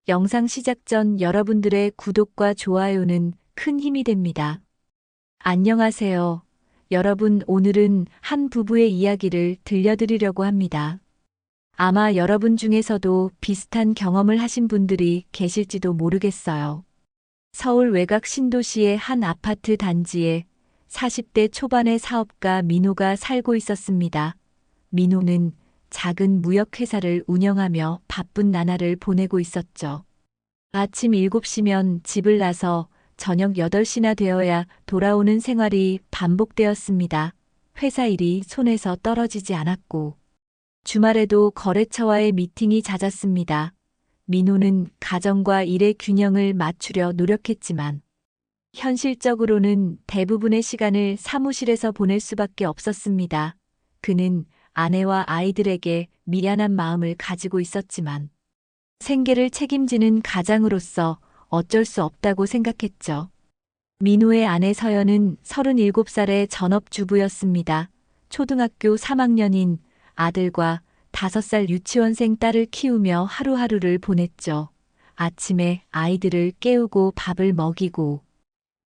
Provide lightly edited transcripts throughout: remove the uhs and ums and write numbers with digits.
영상 시작 전 여러분들의 구독과 좋아요는 큰 힘이 됩니다. 안녕하세요. 여러분, 오늘은 한 부부의 이야기를 들려드리려고 합니다. 아마 여러분 중에서도 비슷한 경험을 하신 분들이 계실지도 모르겠어요. 서울 외곽 신도시의 한 아파트 단지에 40대 초반의 사업가 민호가 살고 있었습니다. 민호는 작은 무역회사를 운영하며 바쁜 나날을 보내고 있었죠. 아침 7시면 집을 나서 저녁 8시나 되어야 돌아오는 생활이 반복되었습니다. 회사 일이 손에서 떨어지지 않았고, 주말에도 거래처와의 미팅이 잦았습니다. 민호는 가정과 일의 균형을 맞추려 노력했지만, 현실적으로는 대부분의 시간을 사무실에서 보낼 수밖에 없었습니다. 그는 아내와 아이들에게 미안한 마음을 가지고 있었지만 생계를 책임지는 가장으로서 어쩔 수 없다고 생각했죠. 민호의 아내 서연은 37살의 전업주부였습니다. 초등학교 3학년인 아들과 5살 유치원생 딸을 키우며 하루하루를 보냈죠. 아침에 아이들을 깨우고 밥을 먹이고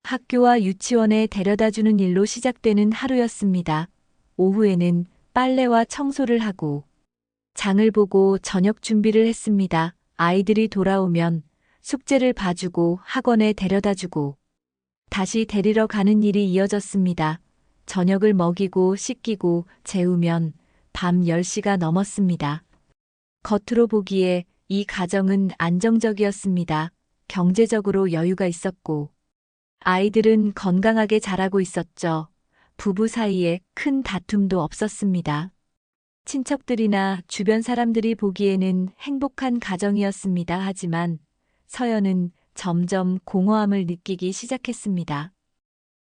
학교와 유치원에 데려다주는 일로 시작되는 하루였습니다. 오후에는 빨래와 청소를 하고 장을 보고 저녁 준비를 했습니다. 아이들이 돌아오면 숙제를 봐주고 학원에 데려다주고 다시 데리러 가는 일이 이어졌습니다. 저녁을 먹이고 씻기고 재우면 밤 10시가 넘었습니다. 겉으로 보기에 이 가정은 안정적이었습니다. 경제적으로 여유가 있었고 아이들은 건강하게 자라고 있었죠. 부부 사이에 큰 다툼도 없었습니다. 친척들이나 주변 사람들이 보기에는 행복한 가정이었습니다. 하지만 서연은 점점 공허함을 느끼기 시작했습니다.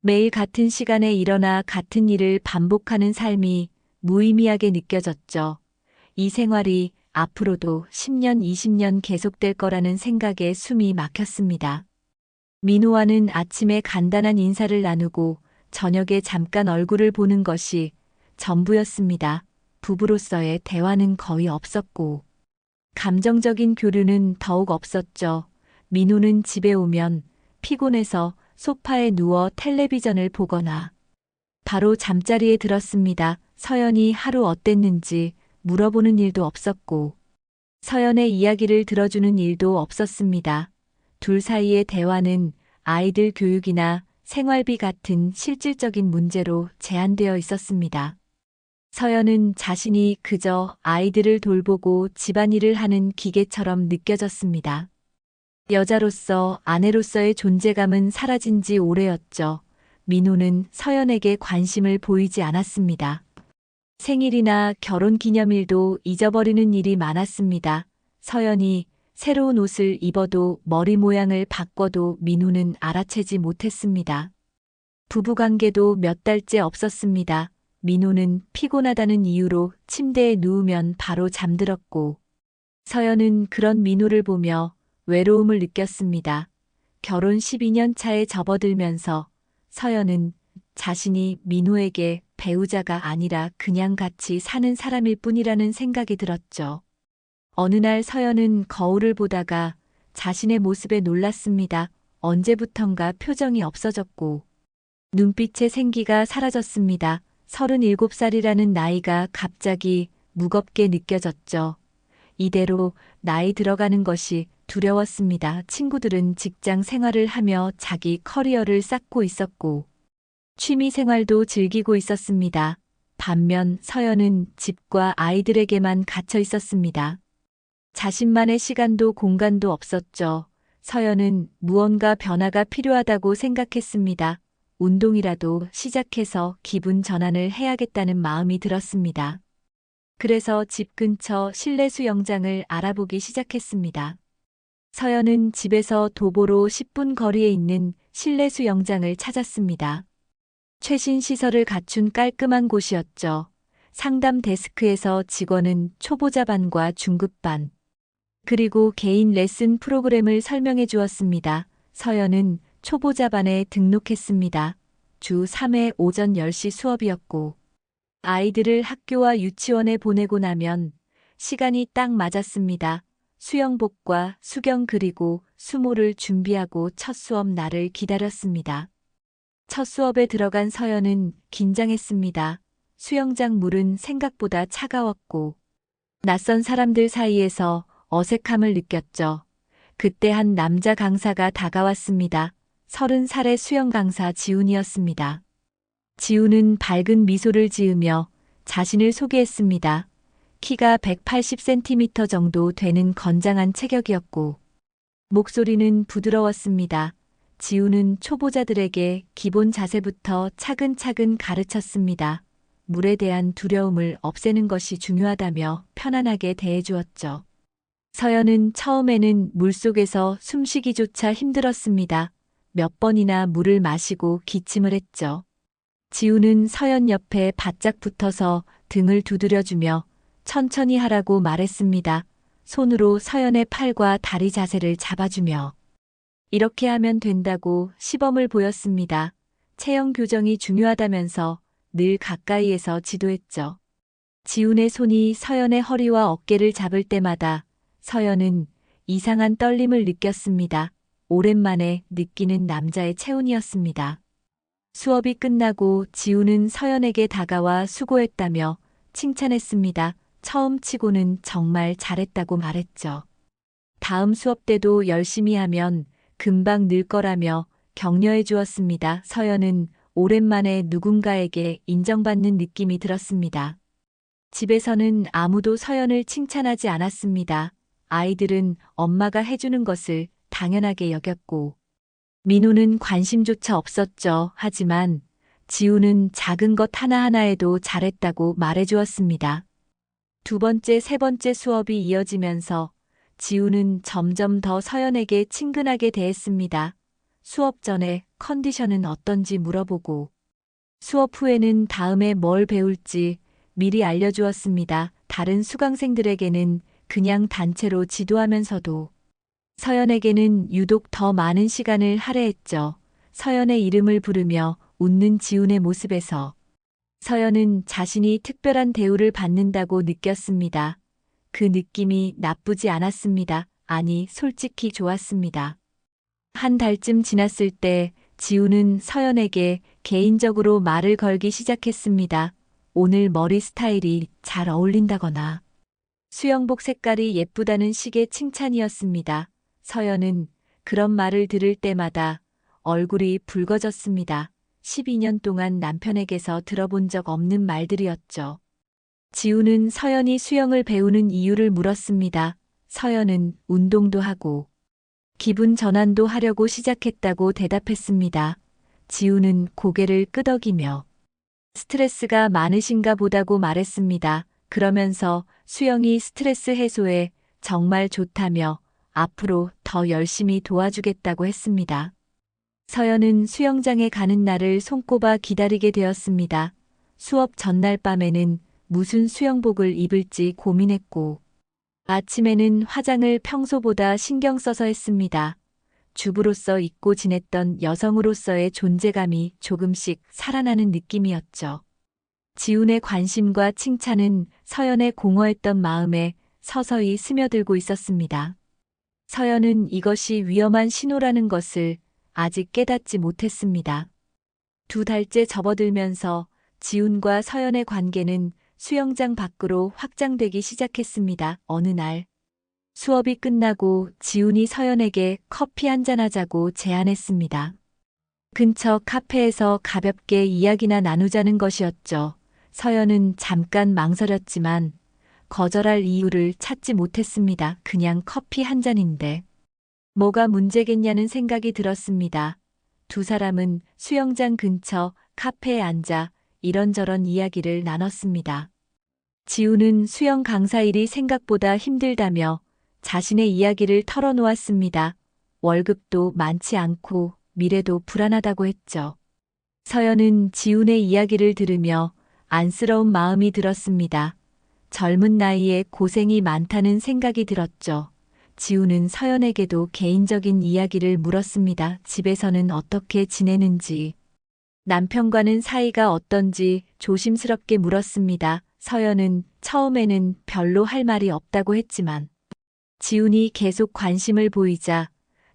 매일 같은 시간에 일어나 같은 일을 반복하는 삶이 무의미하게 느껴졌죠. 이 생활이 앞으로도 10년, 20년 계속될 거라는 생각에 숨이 막혔습니다. 민호와는 아침에 간단한 인사를 나누고 저녁에 잠깐 얼굴을 보는 것이 전부였습니다. 부부로서의 대화는 거의 없었고 감정적인 교류는 더욱 없었죠. 민호는 집에 오면 피곤해서 소파에 누워 텔레비전을 보거나 바로 잠자리에 들었습니다. 서연이 하루 어땠는지 물어보는 일도 없었고 서연의 이야기를 들어주는 일도 없었습니다. 둘 사이의 대화는 아이들 교육이나 생활비 같은 실질적인 문제로 제한되어 있었습니다. 서연은 자신이 그저 아이들을 돌보고 집안일을 하는 기계처럼 느껴졌습니다. 여자로서 아내로서의 존재감은 사라진 지 오래였죠. 민호는 서연에게 관심을 보이지 않았습니다. 생일이나 결혼 기념일도 잊어버리는 일이 많았습니다. 서연이 새로운 옷을 입어도 머리 모양을 바꿔도 민호는 알아채지 못했습니다. 부부관계도 몇 달째 없었습니다. 민호는 피곤하다는 이유로 침대에 누우면 바로 잠들었고 서연은 그런 민호를 보며 외로움을 느꼈습니다. 결혼 12년 차에 접어들면서 서연은 자신이 민호에게 배우자가 아니라 그냥 같이 사는 사람일 뿐이라는 생각이 들었죠. 어느 날 서연은 거울을 보다가 자신의 모습에 놀랐습니다. 언제부턴가 표정이 없어졌고 눈빛의 생기가 사라졌습니다. 37살이라는 나이가 갑자기 무겁게 느껴졌죠. 이대로 나이 들어가는 것이 두려웠습니다. 친구들은 직장 생활을 하며 자기 커리어를 쌓고 있었고 취미 생활도 즐기고 있었습니다. 반면 서연은 집과 아이들에게만 갇혀 있었습니다. 자신만의 시간도 공간도 없었죠. 서연은 무언가 변화가 필요하다고 생각했습니다. 운동이라도 시작해서 기분 전환을 해야겠다는 마음이 들었습니다. 그래서 집 근처 실내 수영장을 알아보기 시작했습니다. 서연은 집에서 도보로 10분 거리에 있는 실내 수영장을 찾았습니다. 최신 시설을 갖춘 깔끔한 곳이었죠. 상담 데스크에서 직원은 초보자반과 중급반, 그리고 개인 레슨 프로그램을 설명해 주었습니다. 서연은 초보자반에 등록했습니다. 주 3회 오전 10시 수업이었고 아이들을 학교와 유치원에 보내고 나면 시간이 딱 맞았습니다. 수영복과 수경 그리고 수모를 준비하고 첫 수업 날을 기다렸습니다. 첫 수업에 들어간 서연은 긴장했습니다. 수영장 물은 생각보다 차가웠고 낯선 사람들 사이에서 어색함을 느꼈죠. 그때 한 남자 강사가 다가왔습니다. 30살의 수영 강사 지훈이었습니다. 지훈은 밝은 미소를 지으며 자신을 소개했습니다. 키가 180cm 정도 되는 건장한 체격이었고 목소리는 부드러웠습니다. 지훈은 초보자들에게 기본 자세부터 차근차근 가르쳤습니다. 물에 대한 두려움을 없애는 것이 중요하다며 편안하게 대해주었죠. 서연은 처음에는 물속에서 숨쉬기조차 힘들었습니다. 몇 번이나 물을 마시고 기침을 했죠. 지훈은 서연 옆에 바짝 붙어서 등을 두드려주며 천천히 하라고 말했습니다. 손으로 서연의 팔과 다리 자세를 잡아주며 이렇게 하면 된다고 시범을 보였습니다. 체형 교정이 중요하다면서 늘 가까이에서 지도했죠. 지훈의 손이 서연의 허리와 어깨를 잡을 때마다 서연은 이상한 떨림을 느꼈습니다. 오랜만에 느끼는 남자의 체온이었습니다. 수업이 끝나고 지훈은 서연에게 다가와 수고했다며 칭찬했습니다. 처음 치고는 정말 잘했다고 말했죠. 다음 수업 때도 열심히 하면 금방 늘 거라며 격려해 주었습니다. 서연은 오랜만에 누군가에게 인정받는 느낌이 들었습니다. 집에서는 아무도 서연을 칭찬하지 않았습니다. 아이들은 엄마가 해주는 것을 당연하게 여겼고 민호는 관심조차 없었죠. 하지만 지훈은 작은 것 하나하나에도 잘했다고 말해주었습니다. 두 번째, 세 번째 수업이 이어지면서 지훈은 점점 더 서연에게 친근하게 대했습니다. 수업 전에 컨디션은 어떤지 물어보고 수업 후에는 다음에 뭘 배울지 미리 알려주었습니다. 다른 수강생들에게는 그냥 단체로 지도하면서도 서연에게는 유독 더 많은 시간을 할애했죠. 서연의 이름을 부르며 웃는 지훈의 모습에서 서연은 자신이 특별한 대우를 받는다고 느꼈습니다. 그 느낌이 나쁘지 않았습니다. 아니, 솔직히 좋았습니다. 한 달쯤 지났을 때 지훈은 서연에게 개인적으로 말을 걸기 시작했습니다. 오늘 머리 스타일이 잘 어울린다거나 수영복 색깔이 예쁘다는 식의 칭찬이었습니다. 서연은 그런 말을 들을 때마다 얼굴이 붉어졌습니다. 12년 동안 남편에게서 들어본 적 없는 말들이었죠. 지훈은 서연이 수영을 배우는 이유를 물었습니다. 서연은 운동도 하고 기분 전환도 하려고 시작했다고 대답했습니다. 지훈은 고개를 끄덕이며 스트레스가 많으신가 보다고 말했습니다. 그러면서 수영이 스트레스 해소에 정말 좋다며 앞으로 더 열심히 도와주겠다고 했습니다. 서연은 수영장에 가는 날을 손꼽아 기다리게 되었습니다. 수업 전날 밤에는 무슨 수영복을 입을지 고민했고 아침에는 화장을 평소보다 신경 써서 했습니다. 주부로서 잊고 지냈던 여성으로서의 존재감이 조금씩 살아나는 느낌이었죠. 지훈의 관심과 칭찬은 서연의 공허했던 마음에 서서히 스며들고 있었습니다. 서연은 이것이 위험한 신호라는 것을 아직 깨닫지 못했습니다. 두 달째 접어들면서 지훈과 서연의 관계는 수영장 밖으로 확장되기 시작했습니다. 어느 날 수업이 끝나고 지훈이 서연에게 커피 한잔 하자고 제안했습니다. 근처 카페에서 가볍게 이야기나 나누자는 것이었죠. 서연은 잠깐 망설였지만 거절할 이유를 찾지 못했습니다. 그냥 커피 한 잔인데 뭐가 문제겠냐는 생각이 들었습니다. 두 사람은 수영장 근처 카페에 앉아 이런저런 이야기를 나눴습니다. 지훈은 수영 강사 일이 생각보다 힘들다며 자신의 이야기를 털어놓았습니다. 월급도 많지 않고 미래도 불안하다고 했죠. 서연은 지훈의 이야기를 들으며 안쓰러운 마음이 들었습니다. 젊은 나이에 고생이 많다는 생각이 들었죠. 지훈은 서연에게도 개인적인 이야기를 물었습니다. 집에서는 어떻게 지내는지, 남편과는 사이가 어떤지 조심스럽게 물었습니다. 서연은 처음에는 별로 할 말이 없다고 했지만 지훈이 계속 관심을 보이자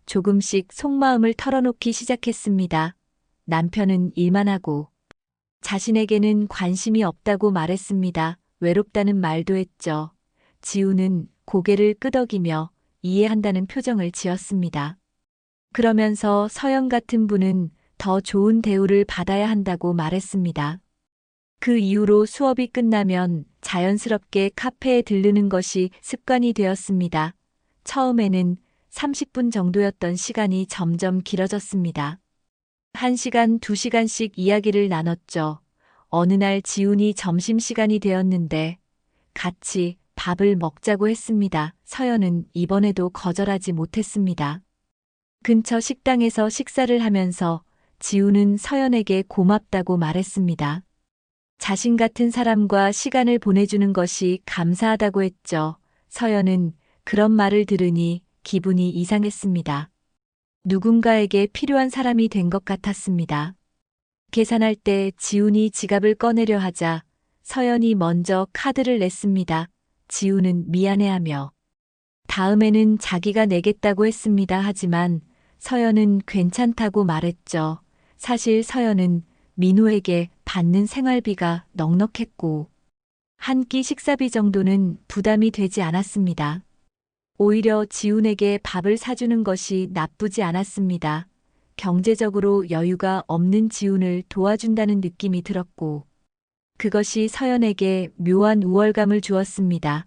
조금씩 속마음을 털어놓기 시작했습니다. 남편은 일만 하고 자신에게는 관심이 없다고 말했습니다. 외롭다는 말도 했죠. 지훈은 고개를 끄덕이며 이해한다는 표정을 지었습니다. 그러면서 서연 같은 분은 더 좋은 대우를 받아야 한다고 말했습니다. 그 이후로 수업이 끝나면 자연스럽게 카페에 들르는 것이 습관이 되었습니다. 처음에는 30분 정도였던 시간이 점점 길어졌습니다. 1시간, 2시간씩 이야기를 나눴죠. 어느 날 지훈이 점심시간이 되었는데 같이 밥을 먹자고 했습니다. 서연은 이번에도 거절하지 못했습니다. 근처 식당에서 식사를 하면서 지훈은 서연에게 고맙다고 말했습니다. 자신 같은 사람과 시간을 보내주는 것이 감사하다고 했죠. 서연은 그런 말을 들으니 기분이 이상했습니다. 누군가에게 필요한 사람이 된 것 같았습니다. 계산할 때 지훈이 지갑을 꺼내려 하자 서연이 먼저 카드를 냈습니다. 지훈은 미안해하며 다음에는 자기가 내겠다고 했습니다. 하지만 서연은 괜찮다고 말했죠. 사실 서연은 민호에게 받는 생활비가 넉넉했고 한 끼 식사비 정도는 부담이 되지 않았습니다. 오히려 지훈에게 밥을 사주는 것이 나쁘지 않았습니다. 경제적으로 여유가 없는 지훈을 도와준다는 느낌이 들었고 그것이 서연에게 묘한 우월감을 주었습니다.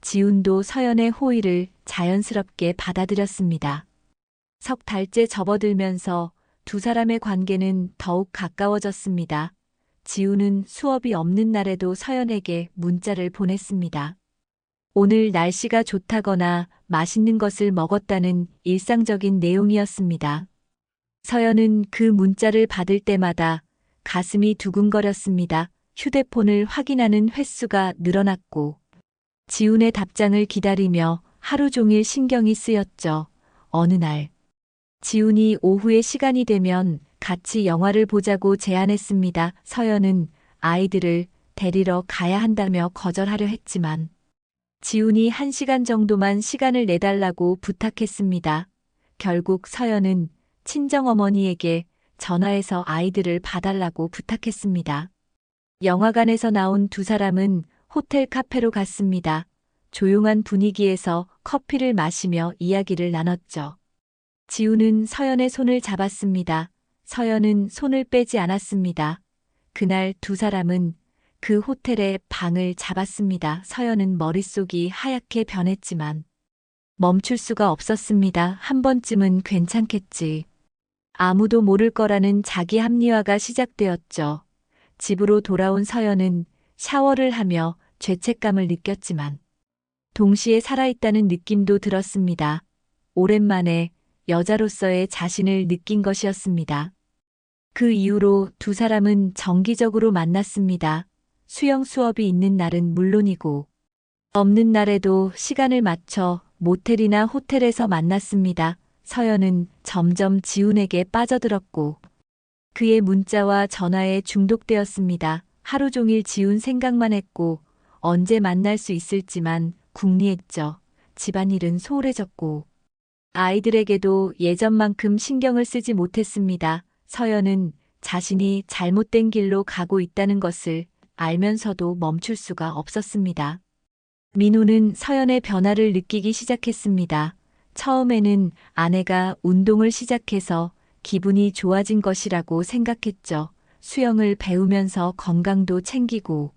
지훈도 서연의 호의를 자연스럽게 받아들였습니다. 석 달째 접어들면서 두 사람의 관계는 더욱 가까워졌습니다. 지훈은 수업이 없는 날에도 서연에게 문자를 보냈습니다. 오늘 날씨가 좋다거나 맛있는 것을 먹었다는 일상적인 내용이었습니다. 서연은 그 문자를 받을 때마다 가슴이 두근거렸습니다. 휴대폰을 확인하는 횟수가 늘어났고 지훈의 답장을 기다리며 하루 종일 신경이 쓰였죠. 어느 날 지훈이 오후에 시간이 되면 같이 영화를 보자고 제안했습니다. 서연은 아이들을 데리러 가야 한다며 거절하려 했지만 지훈이 1시간 정도만 시간을 내달라고 부탁했습니다. 결국 서연은 친정어머니에게 전화해서 아이들을 봐달라고 부탁했습니다. 영화관에서 나온 두 사람은 호텔 카페로 갔습니다. 조용한 분위기에서 커피를 마시며 이야기를 나눴죠. 지훈은 서연의 손을 잡았습니다. 서연은 손을 빼지 않았습니다. 그날 두 사람은 그 호텔의 방을 잡았습니다. 서연은 머릿속이 하얗게 변했지만 멈출 수가 없었습니다. 한 번쯤은 괜찮겠지. 아무도 모를 거라는 자기 합리화가 시작되었죠. 집으로 돌아온 서연은 샤워를 하며 죄책감을 느꼈지만 동시에 살아있다는 느낌도 들었습니다. 오랜만에 여자로서의 자신을 느낀 것이었습니다. 그 이후로 두 사람은 정기적으로 만났습니다. 수영 수업이 있는 날은 물론이고 없는 날에도 시간을 맞춰 모텔이나 호텔에서 만났습니다. 서연은 점점 지훈에게 빠져들었고 그의 문자와 전화에 중독되었습니다. 하루 종일 지훈 생각만 했고 언제 만날 수 있을지만 궁리했죠. 집안일은 소홀해졌고 아이들에게도 예전만큼 신경을 쓰지 못했습니다. 서연은 자신이 잘못된 길로 가고 있다는 것을 알면서도 멈출 수가 없었습니다. 민호는 서연의 변화를 느끼기 시작했습니다. 처음에는 아내가 운동을 시작해서 기분이 좋아진 것이라고 생각했죠. 수영을 배우면서 건강도 챙기고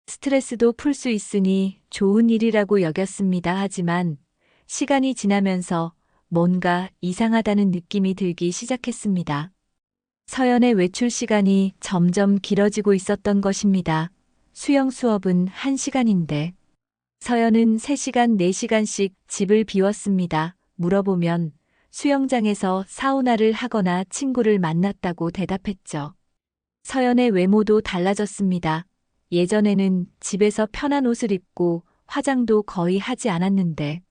스트레스도 풀 수 있으니 좋은 일이라고 여겼습니다. 하지만 시간이 지나면서 뭔가 이상하다는 느낌이 들기 시작했습니다. 서연의 외출 시간이 점점 길어지고 있었던 것입니다. 수영 수업은 1시간인데 서연은 3시간, 4시간씩 집을 비웠습니다. 물어보면 수영장에서 사우나를 하거나 친구를 만났다고 대답했죠. 서연의 외모도 달라졌습니다. 예전에는 집에서 편한 옷을 입고 화장도 거의 하지 않았는데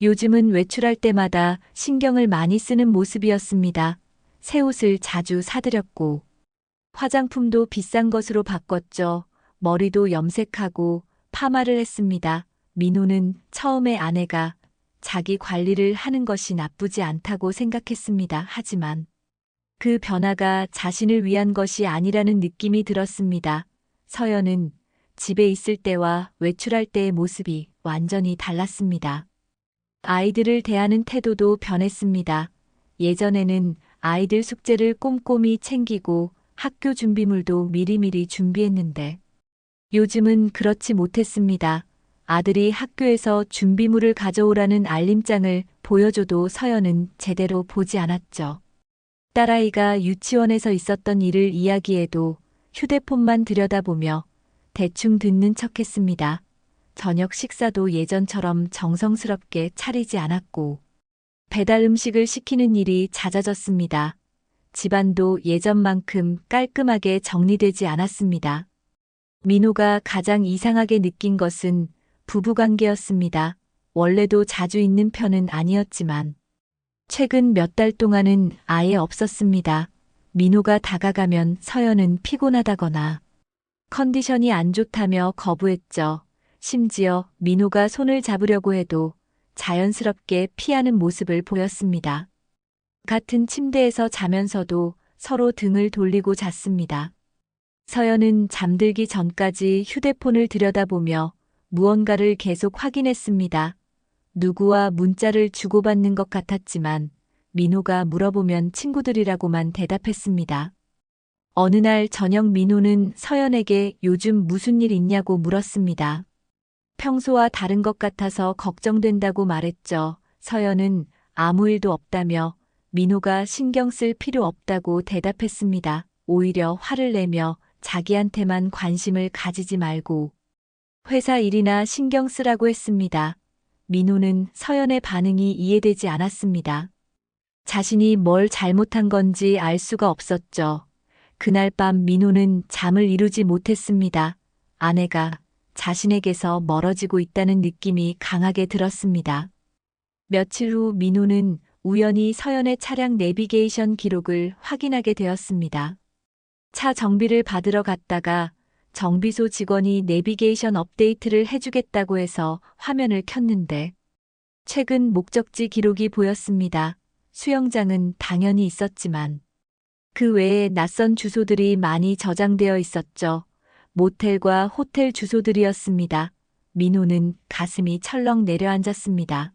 요즘은 외출할 때마다 신경을 많이 쓰는 모습이었습니다. 새 옷을 자주 사들였고 화장품도 비싼 것으로 바꿨죠. 머리도 염색하고 파마를 했습니다. 민호는 처음에 아내가 자기 관리를 하는 것이 나쁘지 않다고 생각했습니다. 하지만 그 변화가 자신을 위한 것이 아니라는 느낌이 들었습니다. 서연은 집에 있을 때와 외출할 때의 모습이 완전히 달랐습니다. 아이들을 대하는 태도도 변했습니다. 예전에는 아이들 숙제를 꼼꼼히 챙기고 학교 준비물도 미리미리 준비했는데 요즘은 그렇지 못했습니다. 아들이 학교에서 준비물을 가져오라는 알림장을 보여줘도 서연은 제대로 보지 않았죠. 딸아이가 유치원에서 있었던 일을 이야기해도 휴대폰만 들여다보며 대충 듣는 척했습니다. 저녁 식사도 예전처럼 정성스럽게 차리지 않았고 배달 음식을 시키는 일이 잦아졌습니다. 집안도 예전만큼 깔끔하게 정리되지 않았습니다. 민호가 가장 이상하게 느낀 것은 부부관계였습니다. 원래도 자주 있는 편은 아니었지만 최근 몇 달 동안은 아예 없었습니다. 민호가 다가가면 서연은 피곤하다거나 컨디션이 안 좋다며 거부했죠. 심지어 민호가 손을 잡으려고 해도 자연스럽게 피하는 모습을 보였습니다. 같은 침대에서 자면서도 서로 등을 돌리고 잤습니다. 서연은 잠들기 전까지 휴대폰을 들여다보며 무언가를 계속 확인했습니다. 누구와 문자를 주고받는 것 같았지만 민호가 물어보면 친구들이라고만 대답했습니다. 어느 날 저녁 민호는 서연에게 요즘 무슨 일 있냐고 물었습니다. 평소와 다른 것 같아서 걱정된다고 말했죠. 서연은 아무 일도 없다며 민호가 신경 쓸 필요 없다고 대답했습니다. 오히려 화를 내며 자기한테만 관심을 가지지 말고 회사 일이나 신경 쓰라고 했습니다. 민호는 서연의 반응이 이해되지 않았습니다. 자신이 뭘 잘못한 건지 알 수가 없었죠. 그날 밤 민호는 잠을 이루지 못했습니다. 아내가 자신에게서 멀어지고 있다는 느낌이 강하게 들었습니다. 며칠 후 민호는 우연히 서연의 차량 내비게이션 기록을 확인하게 되었습니다. 차 정비를 받으러 갔다가 정비소 직원이 내비게이션 업데이트를 해주겠다고 해서 화면을 켰는데 최근 목적지 기록이 보였습니다. 수영장은 당연히 있었지만 그 외에 낯선 주소들이 많이 저장되어 있었죠. 모텔과 호텔 주소들이었습니다. 민호는 가슴이 철렁 내려앉았습니다.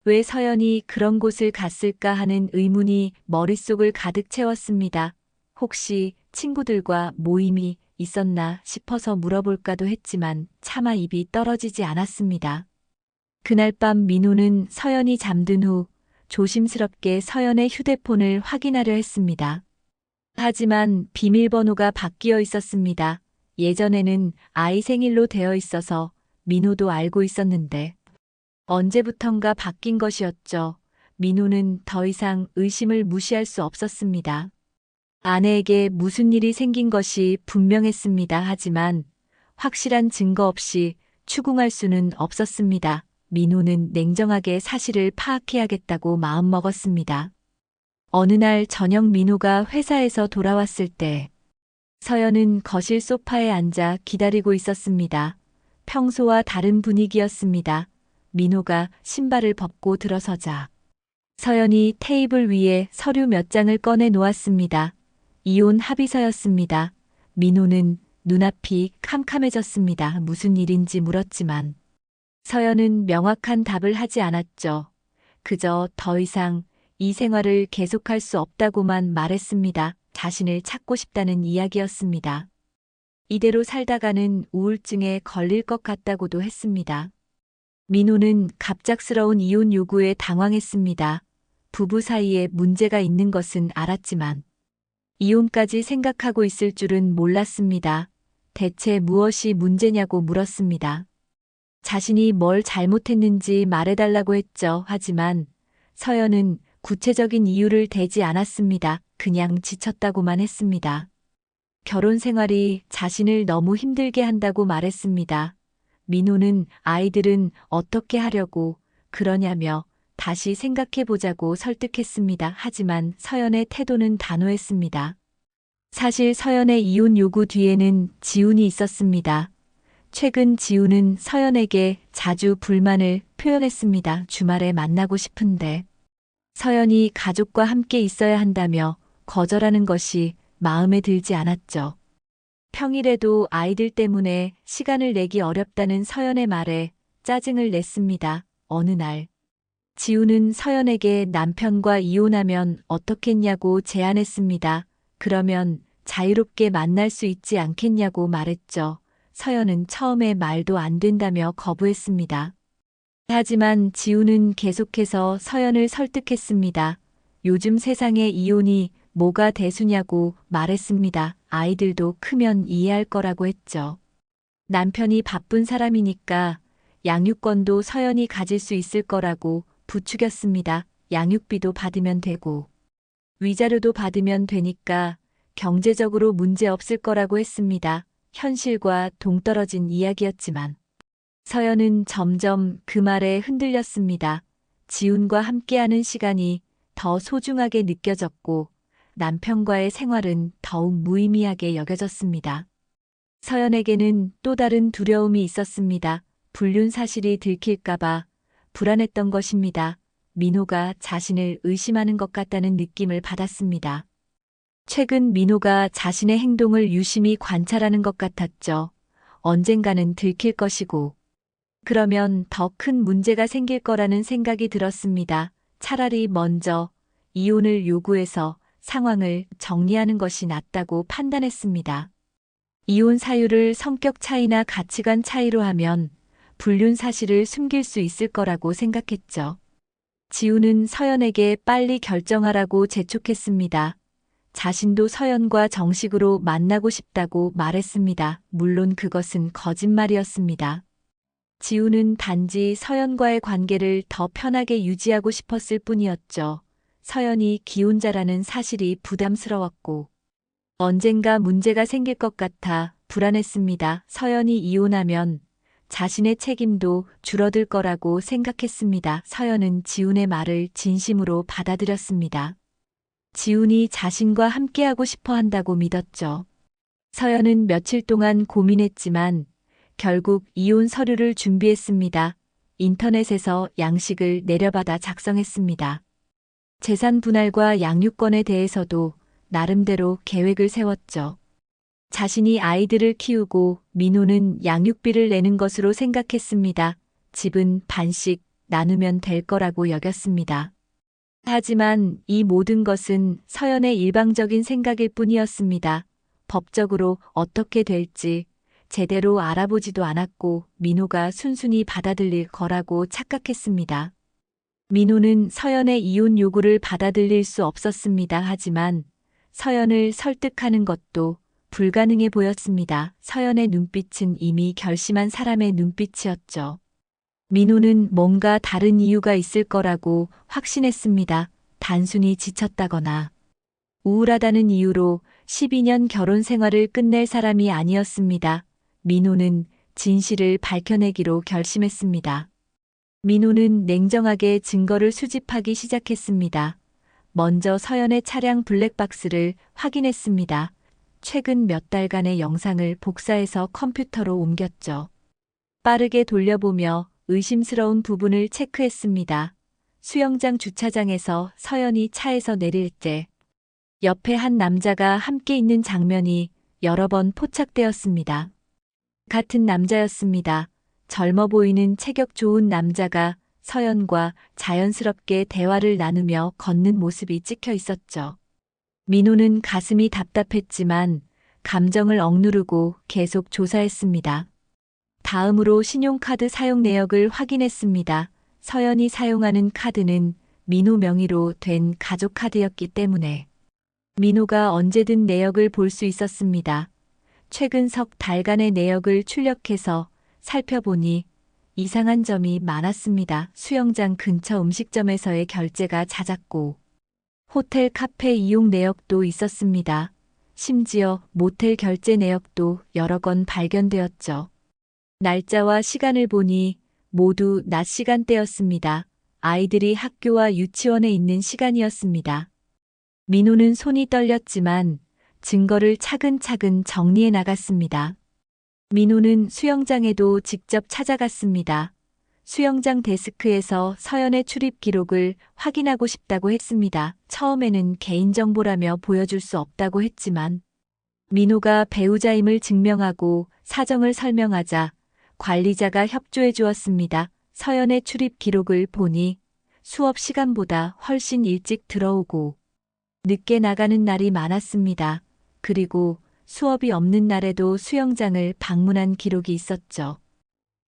왜 서연이 그런 곳을 갔을까 하는 의문이 머릿속을 가득 채웠습니다. 혹시 친구들과 모임이 있었나 싶어서 물어볼까도 했지만 차마 입이 떨어지지 않았습니다. 그날 밤 민호는 서연이 잠든 후 조심스럽게 서연의 휴대폰을 확인하려 했습니다. 하지만 비밀번호가 바뀌어 있었습니다. 예전에는 아이 생일로 되어 있어서 민호도 알고 있었는데 언제부턴가 바뀐 것이었죠. 민호는 더 이상 의심을 무시할 수 없었습니다. 아내에게 무슨 일이 생긴 것이 분명했습니다. 하지만 확실한 증거 없이 추궁할 수는 없었습니다. 민호는 냉정하게 사실을 파악해야겠다고 마음먹었습니다. 어느 날 저녁 민호가 회사에서 돌아왔을 때 서연은 거실 소파에 앉아 기다리고 있었습니다. 평소와 다른 분위기였습니다. 민호가 신발을 벗고 들어서자 서연이 테이블 위에 서류 몇 장을 꺼내 놓았습니다. 이혼 합의서였습니다. 민호는 눈앞이 캄캄해졌습니다. 무슨 일인지 물었지만 서연은 명확한 답을 하지 않았죠. 그저 더 이상 이 생활을 계속할 수 없다고만 말했습니다. 자신을 찾고 싶다는 이야기였습니다. 이대로 살다가는 우울증에 걸릴 것 같다고도 했습니다. 민호는 갑작스러운 이혼 요구에 당황했습니다. 부부 사이에 문제가 있는 것은 알았지만 이혼까지 생각하고 있을 줄은 몰랐습니다. 대체 무엇이 문제냐고 물었습니다. 자신이 뭘 잘못했는지 말해달라고 했죠. 하지만 서연은 구체적인 이유를 대지 않았습니다. 그냥 지쳤다고만 했습니다. 결혼 생활이 자신을 너무 힘들게 한다고 말했습니다. 민호는 아이들은 어떻게 하려고 그러냐며 다시 생각해보자고 설득했습니다. 하지만 서연의 태도는 단호했습니다. 사실 서연의 이혼 요구 뒤에는 지훈이 있었습니다. 최근 지우는 서연에게 자주 불만을 표현했습니다. 주말에 만나고 싶은데 서연이 가족과 함께 있어야 한다며 거절하는 것이 마음에 들지 않았죠. 평일에도 아이들 때문에 시간을 내기 어렵다는 서연의 말에 짜증을 냈습니다. 어느 날 지우는 서연에게 남편과 이혼하면 어떻겠냐고 제안했습니다. 그러면 자유롭게 만날 수 있지 않겠냐고 말했죠. 서연은 처음에 말도 안 된다며 거부했습니다. 하지만 지우는 계속해서 서연을 설득했습니다. 요즘 세상에 이혼이 뭐가 대수냐고 말했습니다. 아이들도 크면 이해할 거라고 했죠. 남편이 바쁜 사람이니까 양육권도 서연이 가질 수 있을 거라고 부추겼습니다. 양육비도 받으면 되고 위자료도 받으면 되니까 경제적으로 문제 없을 거라고 했습니다. 현실과 동떨어진 이야기였지만 서연은 점점 그 말에 흔들렸습니다. 지훈과 함께하는 시간이 더 소중하게 느껴졌고 남편과의 생활은 더욱 무의미하게 여겨졌습니다. 서연에게는 또 다른 두려움이 있었습니다. 불륜 사실이 들킬까봐 불안했던 것입니다. 민호가 자신을 의심하는 것 같다는 느낌을 받았습니다. 최근 민호가 자신의 행동을 유심히 관찰하는 것 같았죠. 언젠가는 들킬 것이고 그러면 더 큰 문제가 생길 거라는 생각이 들었습니다. 차라리 먼저 이혼을 요구해서 상황을 정리하는 것이 낫다고 판단했습니다. 이혼 사유를 성격 차이나 가치관 차이로 하면 불륜 사실을 숨길 수 있을 거라고 생각했죠. 지우는 서연에게 빨리 결정하라고 재촉했습니다. 자신도 서연과 정식으로 만나고 싶다고 말했습니다. 물론 그것은 거짓말이었습니다. 지우는 단지 서연과의 관계를 더 편하게 유지하고 싶었을 뿐이었죠. 서연이 기혼자라는 사실이 부담스러웠고 언젠가 문제가 생길 것 같아 불안했습니다. 서연이 이혼하면 자신의 책임도 줄어들 거라고 생각했습니다. 서연은 지훈의 말을 진심으로 받아들였습니다. 지훈이 자신과 함께하고 싶어 한다고 믿었죠. 서연은 며칠 동안 고민했지만 결국 이혼 서류를 준비했습니다. 인터넷에서 양식을 내려받아 작성했습니다. 재산 분할과 양육권에 대해서도 나름대로 계획을 세웠죠. 자신이 아이들을 키우고 민호는 양육비를 내는 것으로 생각했습니다. 집은 반씩 나누면 될 거라고 여겼습니다. 하지만 이 모든 것은 서연의 일방적인 생각일 뿐이었습니다. 법적으로 어떻게 될지 제대로 알아보지도 않았고 민호가 순순히 받아들일 거라고 착각했습니다. 민호는 서연의 이혼 요구를 받아들일 수 없었습니다. 하지만 서연을 설득하는 것도 불가능해 보였습니다. 서연의 눈빛은 이미 결심한 사람의 눈빛이었죠. 민호는 뭔가 다른 이유가 있을 거라고 확신했습니다. 단순히 지쳤다거나 우울하다는 이유로 12년 결혼 생활을 끝낼 사람이 아니었습니다. 민호는 진실을 밝혀내기로 결심했습니다. 민호는 냉정하게 증거를 수집하기 시작했습니다. 먼저 서연의 차량 블랙박스를 확인했습니다. 최근 몇 달간의 영상을 복사해서 컴퓨터로 옮겼죠. 빠르게 돌려보며 의심스러운 부분을 체크했습니다. 수영장 주차장에서 서연이 차에서 내릴 때 옆에 한 남자가 함께 있는 장면이 여러 번 포착되었습니다. 같은 남자였습니다. 젊어 보이는 체격 좋은 남자가 서연과 자연스럽게 대화를 나누며 걷는 모습이 찍혀 있었죠. 민호는 가슴이 답답했지만 감정을 억누르고 계속 조사했습니다. 다음으로 신용카드 사용 내역을 확인했습니다. 서연이 사용하는 카드는 민호 명의로 된 가족 카드였기 때문에 민호가 언제든 내역을 볼 수 있었습니다. 최근 석 달간의 내역을 출력해서 살펴보니 이상한 점이 많았습니다. 수영장 근처 음식점에서의 결제가 잦았고 호텔 카페 이용 내역도 있었습니다. 심지어 모텔 결제 내역도 여러 건 발견되었죠. 날짜와 시간을 보니 모두 낮 시간대였습니다. 아이들이 학교와 유치원에 있는 시간이었습니다. 민호는 손이 떨렸지만 증거를 차근차근 정리해 나갔습니다. 민호는 수영장에도 직접 찾아갔습니다. 수영장 데스크에서 서연의 출입 기록을 확인하고 싶다고 했습니다. 처음에는 개인정보라며 보여줄 수 없다고 했지만 민호가 배우자임을 증명하고 사정을 설명하자 관리자가 협조해 주었습니다. 서연의 출입 기록을 보니 수업 시간보다 훨씬 일찍 들어오고 늦게 나가는 날이 많았습니다. 그리고 수업이 없는 날에도 수영장을 방문한 기록이 있었죠.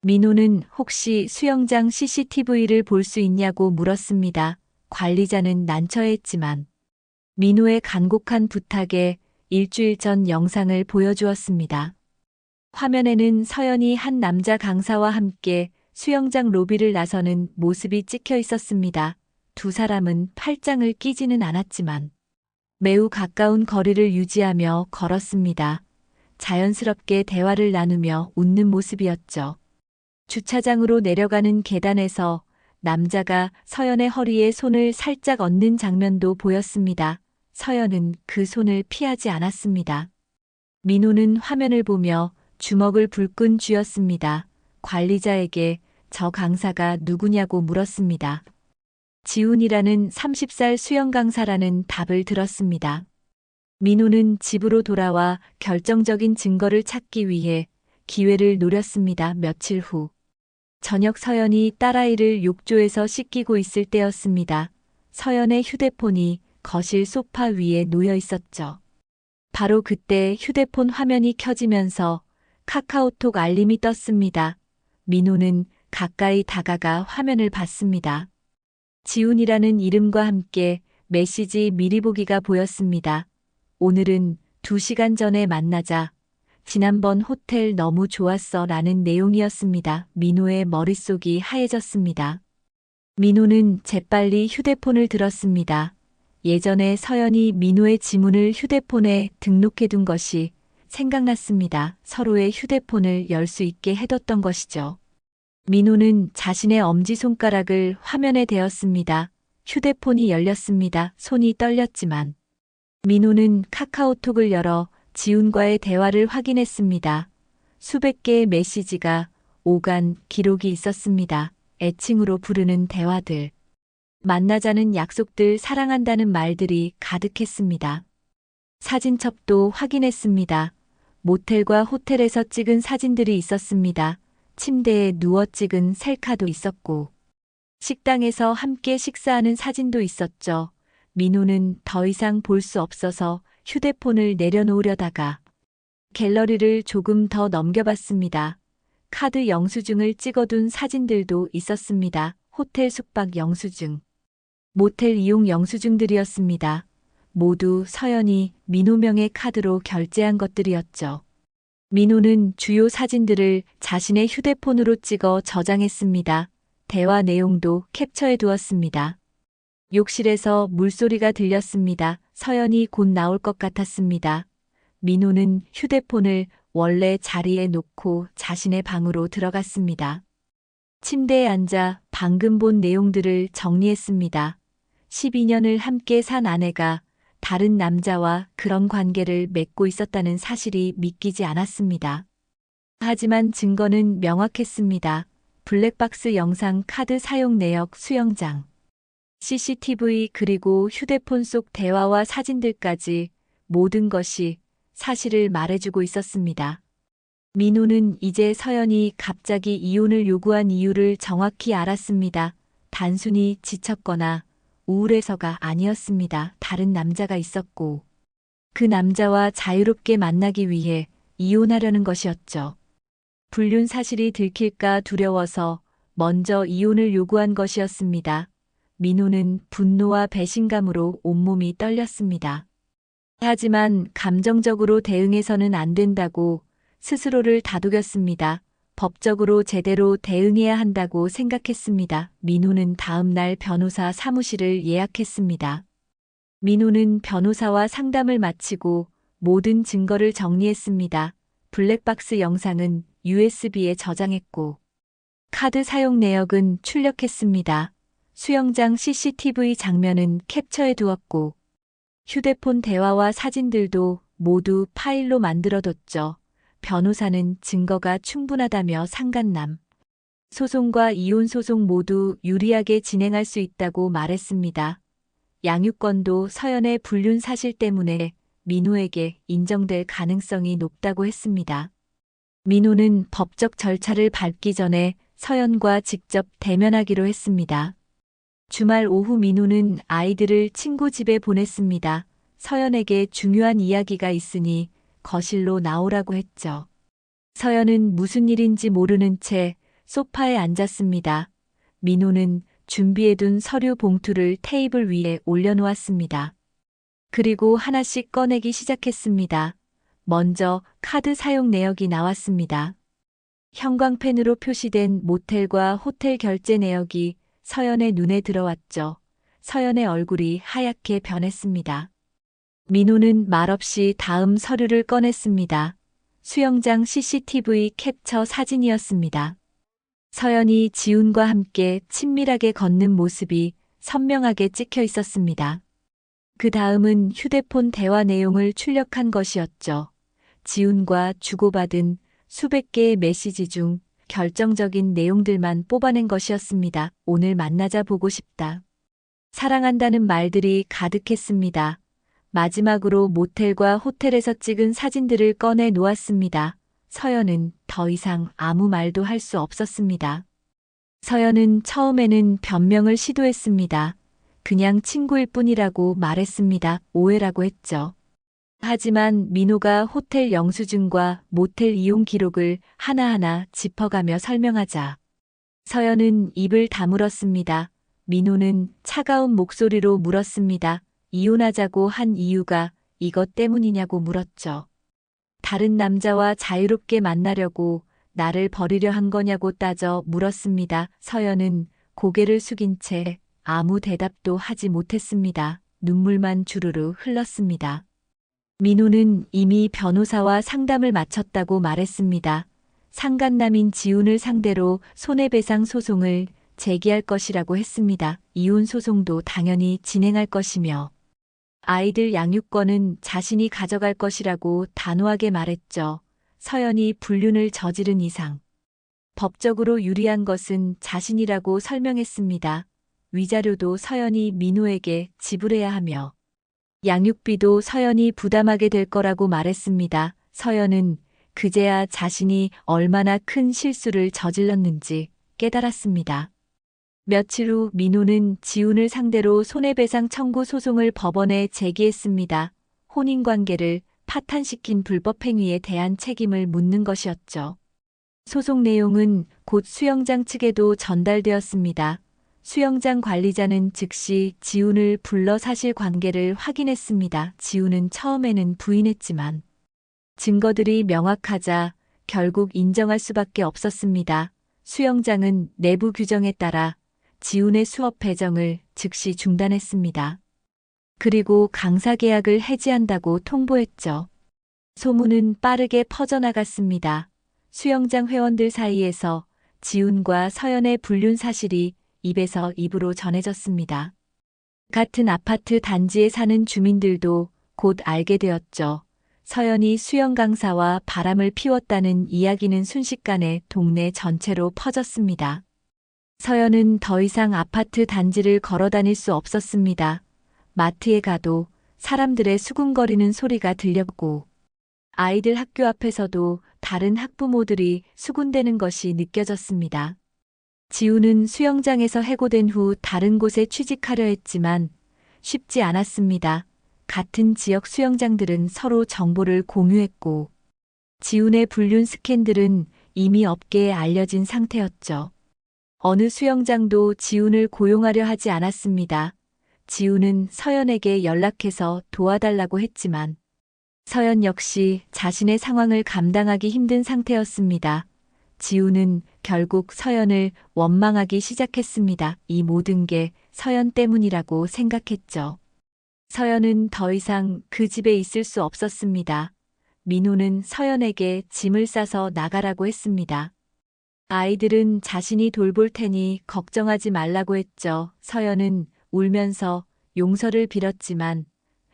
민호는 혹시 수영장 CCTV를 볼 수 있냐고 물었습니다. 관리자는 난처했지만 민호의 간곡한 부탁에 일주일 전 영상을 보여주었습니다. 화면에는 서연이 한 남자 강사와 함께 수영장 로비를 나서는 모습이 찍혀 있었습니다. 두 사람은 팔짱을 끼지는 않았지만 매우 가까운 거리를 유지하며 걸었습니다. 자연스럽게 대화를 나누며 웃는 모습이었죠. 주차장으로 내려가는 계단에서 남자가 서연의 허리에 손을 살짝 얹는 장면도 보였습니다. 서연은 그 손을 피하지 않았습니다. 민호는 화면을 보며 주먹을 불끈 쥐었습니다. 관리자에게 저 강사가 누구냐고 물었습니다. 지훈이라는 30살 수영 강사라는 답을 들었습니다. 민호는 집으로 돌아와 결정적인 증거를 찾기 위해 기회를 노렸습니다. 며칠 후 저녁 서연이 딸아이를 욕조에서 씻기고 있을 때였습니다. 서연의 휴대폰이 거실 소파 위에 놓여 있었죠. 바로 그때 휴대폰 화면이 켜지면서 카카오톡 알림이 떴습니다. 민호는 가까이 다가가 화면을 봤습니다. 지훈이라는 이름과 함께 메시지 미리 보기가 보였습니다. 오늘은 2시간 전에 만나자. 지난번 호텔 너무 좋았어 라는 내용이었습니다. 민호의 머릿속이 하얘졌습니다. 민호는 재빨리 휴대폰을 들었습니다. 예전에 서연이 민호의 지문을 휴대폰에 등록해둔 것이 생각났습니다. 서로의 휴대폰을 열 수 있게 해뒀던 것이죠. 민호는 자신의 엄지손가락을 화면에 대었습니다. 휴대폰이 열렸습니다. 손이 떨렸지만 민호는 카카오톡을 열어 지훈과의 대화를 확인했습니다. 수백 개의 메시지가 오간 기록이 있었습니다. 애칭으로 부르는 대화들, 만나자는 약속들, 사랑한다는 말들이 가득했습니다. 사진첩도 확인했습니다. 모텔과 호텔에서 찍은 사진들이 있었습니다. 침대에 누워 찍은 셀카도 있었고 식당에서 함께 식사하는 사진도 있었죠. 민호는 더 이상 볼 수 없어서 휴대폰을 내려놓으려다가 갤러리를 조금 더 넘겨봤습니다. 카드 영수증을 찍어둔 사진들도 있었습니다. 호텔 숙박 영수증, 모텔 이용 영수증들이었습니다. 모두 서연이 민호 명의 카드로 결제한 것들이었죠. 민호는 주요 사진들을 자신의 휴대폰으로 찍어 저장했습니다. 대화 내용도 캡처해 두었습니다. 욕실에서 물소리가 들렸습니다. 서연이 곧 나올 것 같았습니다. 민호는 휴대폰을 원래 자리에 놓고 자신의 방으로 들어갔습니다. 침대에 앉아 방금 본 내용들을 정리했습니다. 12년을 함께 산 아내가 다른 남자와 그런 관계를 맺고 있었다는 사실이 믿기지 않았습니다. 하지만 증거는 명확했습니다. 블랙박스 영상, 카드 사용 내역, 수영장, CCTV, 그리고 휴대폰 속 대화와 사진들까지 모든 것이 사실을 말해주고 있었습니다. 민호는 이제 서연이 갑자기 이혼을 요구한 이유를 정확히 알았습니다. 단순히 지쳤거나 우울해서가 아니었습니다. 다른 남자가 있었고 그 남자와 자유롭게 만나기 위해 이혼하려는 것이었죠. 불륜 사실이 들킬까 두려워서 먼저 이혼을 요구한 것이었습니다. 민호는 분노와 배신감으로 온몸이 떨렸습니다. 하지만 감정적으로 대응해서는 안 된다고 스스로를 다독였습니다. 법적으로 제대로 대응해야 한다고 생각했습니다. 민호는 다음 날 변호사 사무실을 예약했습니다. 민호는 변호사와 상담을 마치고 모든 증거를 정리했습니다. 블랙박스 영상은 USB에 저장했고 카드 사용 내역은 출력했습니다. 수영장 CCTV 장면은 캡처해 두었고 휴대폰 대화와 사진들도 모두 파일로 만들어뒀죠. 변호사는 증거가 충분하다며 상간남 소송과 이혼 소송 모두 유리하게 진행할 수 있다고 말했습니다. 양육권도 서연의 불륜 사실 때문에 민호에게 인정될 가능성이 높다고 했습니다. 민호는 법적 절차를 밟기 전에 서연과 직접 대면하기로 했습니다. 주말 오후 민호는 아이들을 친구 집에 보냈습니다. 서연에게 중요한 이야기가 있으니 거실로 나오라고 했죠. 서연은 무슨 일인지 모르는 채 소파에 앉았습니다. 민호는 준비해둔 서류 봉투를 테이블 위에 올려놓았습니다. 그리고 하나씩 꺼내기 시작했습니다. 먼저 카드 사용 내역이 나왔습니다. 형광펜으로 표시된 모텔과 호텔 결제 내역이 서연의 눈에 들어왔죠. 서연의 얼굴이 하얗게 변했습니다. 민호는 말없이 다음 서류를 꺼냈습니다. 수영장 CCTV 캡처 사진이었습니다. 서연이 지훈과 함께 친밀하게 걷는 모습이 선명하게 찍혀 있었습니다. 그 다음은 휴대폰 대화 내용을 출력한 것이었죠. 지훈과 주고받은 수백 개의 메시지 중 결정적인 내용들만 뽑아낸 것이었습니다. 오늘 만나자 보고 싶다. 사랑한다는 말들이 가득했습니다. 마지막으로 모텔과 호텔에서 찍은 사진들을 꺼내 놓았습니다. 서연은 더 이상 아무 말도 할 수 없었습니다. 서연은 처음에는 변명을 시도했습니다. 그냥 친구일 뿐이라고 말했습니다. 오해라고 했죠. 하지만 민호가 호텔 영수증과 모텔 이용 기록을 하나하나 짚어가며 설명하자 서연은 입을 다물었습니다. 민호는 차가운 목소리로 물었습니다. 이혼하자고 한 이유가 이것 때문이냐고 물었죠. 다른 남자와 자유롭게 만나려고 나를 버리려 한 거냐고 따져 물었습니다. 서연은 고개를 숙인 채 아무 대답도 하지 못했습니다. 눈물만 주르르 흘렀습니다. 민호는 이미 변호사와 상담을 마쳤다고 말했습니다. 상간남인 지훈을 상대로 손해배상 소송을 제기할 것이라고 했습니다. 이혼 소송도 당연히 진행할 것이며 아이들 양육권은 자신이 가져갈 것이라고 단호하게 말했죠. 서연이 불륜을 저지른 이상 법적으로 유리한 것은 자신이라고 설명했습니다. 위자료도 서연이 민호에게 지불해야 하며 양육비도 서연이 부담하게 될 거라고 말했습니다. 서연은 그제야 자신이 얼마나 큰 실수를 저질렀는지 깨달았습니다. 며칠 후 민호는 지훈을 상대로 손해배상 청구 소송을 법원에 제기했습니다. 혼인관계를 파탄시킨 불법행위에 대한 책임을 묻는 것이었죠. 소송 내용은 곧 수영장 측에도 전달되었습니다. 수영장 관리자는 즉시 지훈을 불러 사실관계를 확인했습니다. 지훈은 처음에는 부인했지만 증거들이 명확하자 결국 인정할 수밖에 없었습니다. 수영장은 내부 규정에 따라 지훈의 수업 배정을 즉시 중단했습니다. 그리고 강사 계약을 해지한다고 통보했죠. 소문은 빠르게 퍼져나갔습니다. 수영장 회원들 사이에서 지훈과 서연의 불륜 사실이 입에서 입으로 전해졌습니다. 같은 아파트 단지에 사는 주민들도 곧 알게 되었죠. 서연이 수영 강사와 바람을 피웠다는 이야기는 순식간에 동네 전체로 퍼졌습니다. 서연은 더 이상 아파트 단지를 걸어 다닐 수 없었습니다. 마트에 가도 사람들의 수군거리는 소리가 들렸고 아이들 학교 앞에서도 다른 학부모들이 수군대는 것이 느껴졌습니다. 지훈은 수영장에서 해고된 후 다른 곳에 취직하려 했지만 쉽지 않았습니다. 같은 지역 수영장들은 서로 정보를 공유했고 지훈의 불륜 스캔들은 이미 업계에 알려진 상태였죠. 어느 수영장도 지훈을 고용하려 하지 않았습니다. 지훈은 서연에게 연락해서 도와달라고 했지만 서연 역시 자신의 상황을 감당하기 힘든 상태였습니다. 지훈은 결국 서연을 원망하기 시작했습니다. 이 모든 게 서연 때문이라고 생각했죠. 서연은 더 이상 그 집에 있을 수 없었습니다. 민호는 서연에게 짐을 싸서 나가라고 했습니다. 아이들은 자신이 돌볼 테니 걱정하지 말라고 했죠. 서연은 울면서 용서를 빌었지만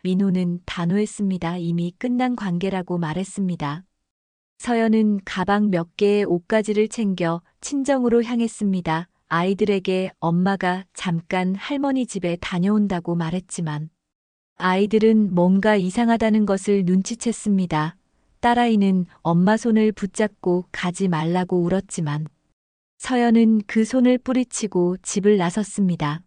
민호는 단호했습니다. 이미 끝난 관계라고 말했습니다. 서연은 가방 몇 개의 옷가지를 챙겨 친정으로 향했습니다. 아이들에게 엄마가 잠깐 할머니 집에 다녀온다고 말했지만 아이들은 뭔가 이상하다는 것을 눈치챘습니다. 딸아이는 엄마 손을 붙잡고 가지 말라고 울었지만 서연은 그 손을 뿌리치고 집을 나섰습니다.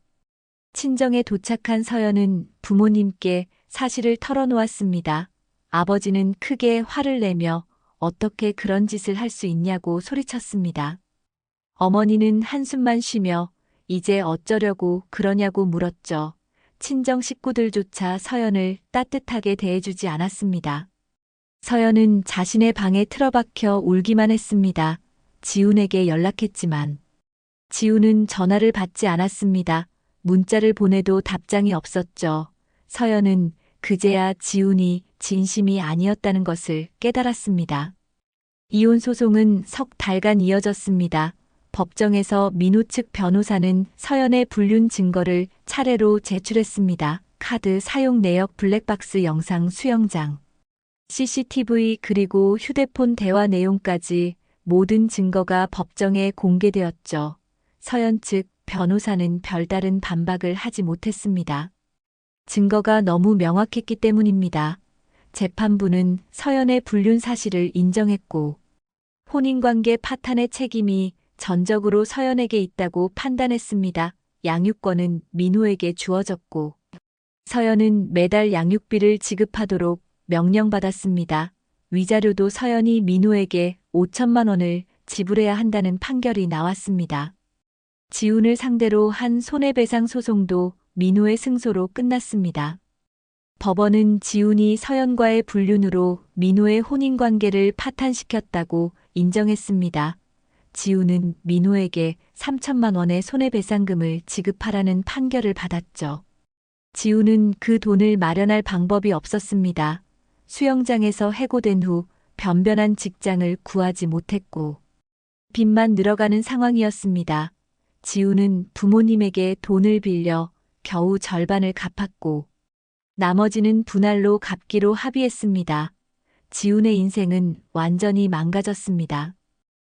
친정에 도착한 서연은 부모님께 사실을 털어놓았습니다. 아버지는 크게 화를 내며 어떻게 그런 짓을 할 수 있냐고 소리쳤습니다. 어머니는 한숨만 쉬며 이제 어쩌려고 그러냐고 물었죠. 친정 식구들조차 서연을 따뜻하게 대해주지 않았습니다. 서연은 자신의 방에 틀어박혀 울기만 했습니다. 지훈에게 연락했지만 지훈은 전화를 받지 않았습니다. 문자를 보내도 답장이 없었죠. 서연은 그제야 지훈이 진심이 아니었다는 것을 깨달았습니다. 이혼 소송은 석 달간 이어졌습니다. 법정에서 민호 측 변호사는 서연의 불륜 증거를 차례로 제출했습니다. 카드 사용 내역 블랙박스 영상 수영장, CCTV 그리고 휴대폰 대화 내용까지 모든 증거가 법정에 공개되었죠. 서연 측 변호사는 별다른 반박을 하지 못했습니다. 증거가 너무 명확했기 때문입니다. 재판부는 서연의 불륜 사실을 인정했고 혼인관계 파탄의 책임이 전적으로 서연에게 있다고 판단했습니다. 양육권은 민호에게 주어졌고 서연은 매달 양육비를 지급하도록 명령받았습니다. 위자료도 서연이 민호에게 5천만 원을 지불해야 한다는 판결이 나왔습니다. 지훈을 상대로 한 손해배상 소송도 민호의 승소로 끝났습니다. 법원은 지훈이 서연과의 불륜으로 민호의 혼인관계를 파탄시켰다고 인정했습니다. 지훈은 민호에게 3천만 원의 손해배상금을 지급하라는 판결을 받았죠. 지훈은 그 돈을 마련할 방법이 없었습니다. 수영장에서 해고된 후 변변한 직장을 구하지 못했고 빚만 늘어가는 상황이었습니다. 지훈은 부모님에게 돈을 빌려 겨우 절반을 갚았고 나머지는 분할로 갚기로 합의했습니다. 지훈의 인생은 완전히 망가졌습니다.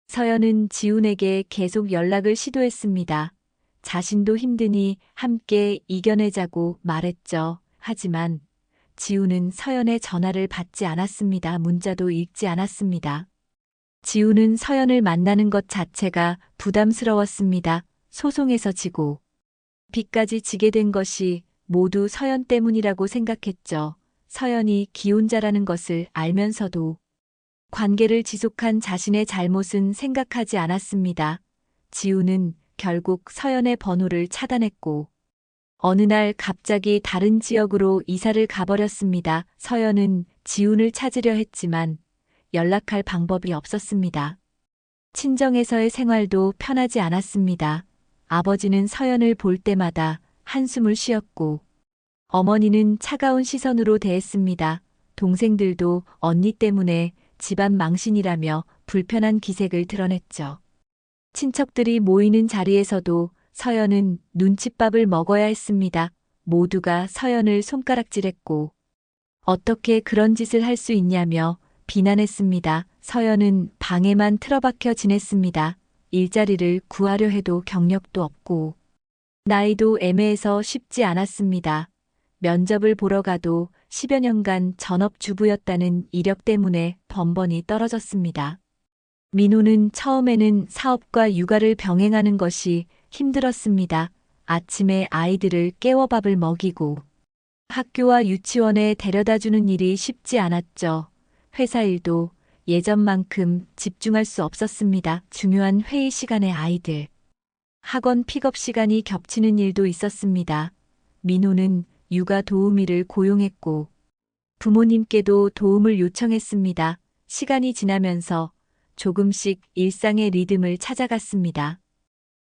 서연은 지훈에게 계속 연락을 시도했습니다. 자신도 힘드니 함께 이겨내자고 말했죠. 하지만 지훈은 서연의 전화를 받지 않았습니다. 문자도 읽지 않았습니다. 지훈은 서연을 만나는 것 자체가 부담스러웠습니다. 소송에서 지고 빚까지 지게 된 것이 모두 서연 때문이라고 생각했죠. 서연이 기혼자라는 것을 알면서도 관계를 지속한 자신의 잘못은 생각하지 않았습니다. 지훈은 결국 서연의 번호를 차단했고 어느 날 갑자기 다른 지역으로 이사를 가버렸습니다. 서연은 지훈을 찾으려 했지만 연락할 방법이 없었습니다. 친정에서의 생활도 편하지 않았습니다. 아버지는 서연을 볼 때마다 한숨을 쉬었고 어머니는 차가운 시선으로 대했습니다. 동생들도 언니 때문에 집안 망신이라며 불편한 기색을 드러냈죠. 친척들이 모이는 자리에서도 서연은 눈칫밥을 먹어야 했습니다. 모두가 서연을 손가락질했고 어떻게 그런 짓을 할 수 있냐며 비난했습니다. 서연은 방에만 틀어박혀 지냈습니다. 일자리를 구하려 해도 경력도 없고 나이도 애매해서 쉽지 않았습니다. 면접을 보러 가도 10여 년간 전업주부였다는 이력 때문에 번번이 떨어졌습니다. 민호는 처음에는 사업과 육아를 병행하는 것이 힘들었습니다. 아침에 아이들을 깨워 밥을 먹이고 학교와 유치원에 데려다주는 일이 쉽지 않았죠. 회사 일도 예전만큼 집중할 수 없었습니다. 중요한 회의 시간에 아이들, 학원 픽업 시간이 겹치는 일도 있었습니다. 민호는 육아 도우미를 고용했고 부모님께도 도움을 요청했습니다. 시간이 지나면서 조금씩 일상의 리듬을 찾아갔습니다.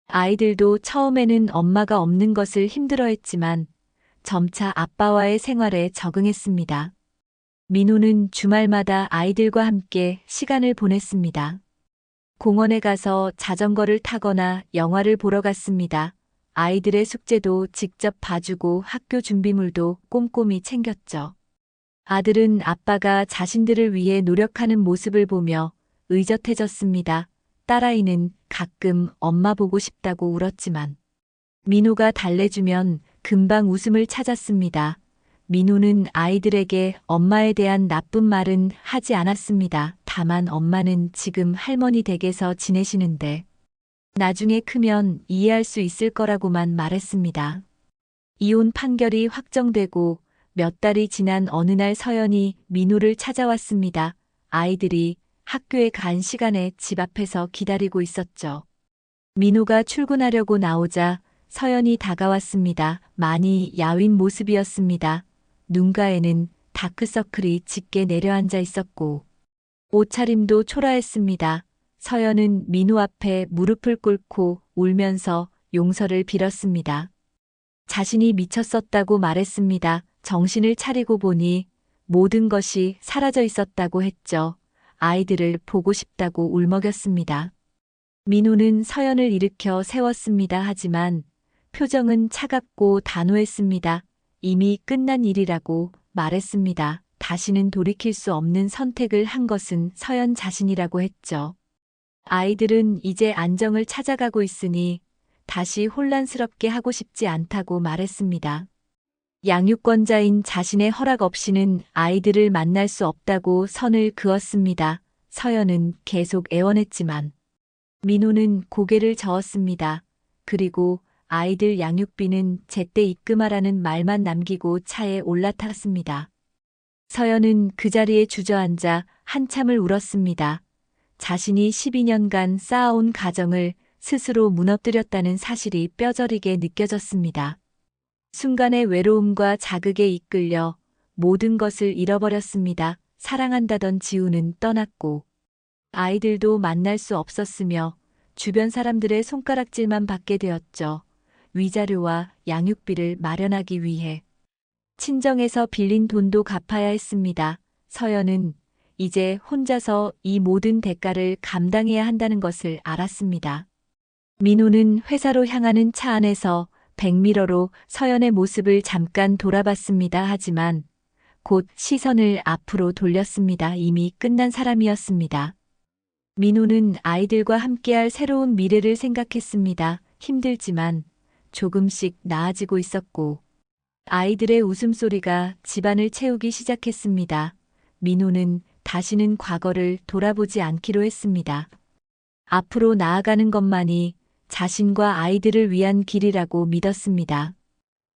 아이들도 처음에는 엄마가 없는 것을 힘들어했지만 점차 아빠와의 생활에 적응했습니다. 민호는 주말마다 아이들과 함께 시간을 보냈습니다. 공원에 가서 자전거를 타거나 영화를 보러 갔습니다. 아이들의 숙제도 직접 봐주고 학교 준비물도 꼼꼼히 챙겼죠. 아들은 아빠가 자신들을 위해 노력하는 모습을 보며 의젓해졌습니다. 딸아이는 가끔 엄마 보고 싶다고 울었지만 민호가 달래주면 금방 웃음을 찾았습니다. 민호는 아이들에게 엄마에 대한 나쁜 말은 하지 않았습니다. 다만 엄마는 지금 할머니 댁에서 지내시는데 나중에 크면 이해할 수 있을 거라고만 말했습니다. 이혼 판결이 확정되고 몇 달이 지난 어느 날 서연이 민호를 찾아왔습니다. 아이들이 학교에 간 시간에 집 앞에서 기다리고 있었죠. 민호가 출근하려고 나오자 서연이 다가왔습니다. 많이 야윈 모습이었습니다. 눈가에는 다크서클이 짙게 내려앉아 있었고 옷차림도 초라했습니다. 서연은 민호 앞에 무릎을 꿇고 울면서 용서를 빌었습니다. 자신이 미쳤었다고 말했습니다. 정신을 차리고 보니 모든 것이 사라져 있었다고 했죠. 아이들을 보고 싶다고 울먹였습니다. 민호는 서연을 일으켜 세웠습니다. 하지만 표정은 차갑고 단호했습니다. 이미 끝난 일이라고 말했습니다. 다시는 돌이킬 수 없는 선택을 한 것은 서연 자신이라고 했죠. 아이들은 이제 안정을 찾아가고 있으니 다시 혼란스럽게 하고 싶지 않다고 말했습니다. 양육권자인 자신의 허락 없이는 아이들을 만날 수 없다고 선을 그었습니다. 서연은 계속 애원했지만 민호는 고개를 저었습니다. 그리고 아이들 양육비는 제때 입금하라는 말만 남기고 차에 올라탔습니다. 서연은 그 자리에 주저앉아 한참을 울었습니다. 자신이 12년간 쌓아온 가정을 스스로 무너뜨렸다는 사실이 뼈저리게 느껴졌습니다. 순간의 외로움과 자극에 이끌려 모든 것을 잃어버렸습니다. 사랑한다던 지우는 떠났고 아이들도 만날 수 없었으며 주변 사람들의 손가락질만 받게 되었죠. 위자료와 양육비를 마련하기 위해 친정에서 빌린 돈도 갚아야 했습니다. 서연은 이제 혼자서 이 모든 대가를 감당해야 한다는 것을 알았습니다. 민호는 회사로 향하는 차 안에서 백미러로 서연의 모습을 잠깐 돌아봤습니다. 하지만 곧 시선을 앞으로 돌렸습니다. 이미 끝난 사람이었습니다. 민호는 아이들과 함께할 새로운 미래를 생각했습니다. 힘들지만 조금씩 나아지고 있었고 아이들의 웃음소리가 집안을 채우기 시작했습니다. 민호는 다시는 과거를 돌아보지 않기로 했습니다. 앞으로 나아가는 것만이 자신과 아이들을 위한 길이라고 믿었습니다.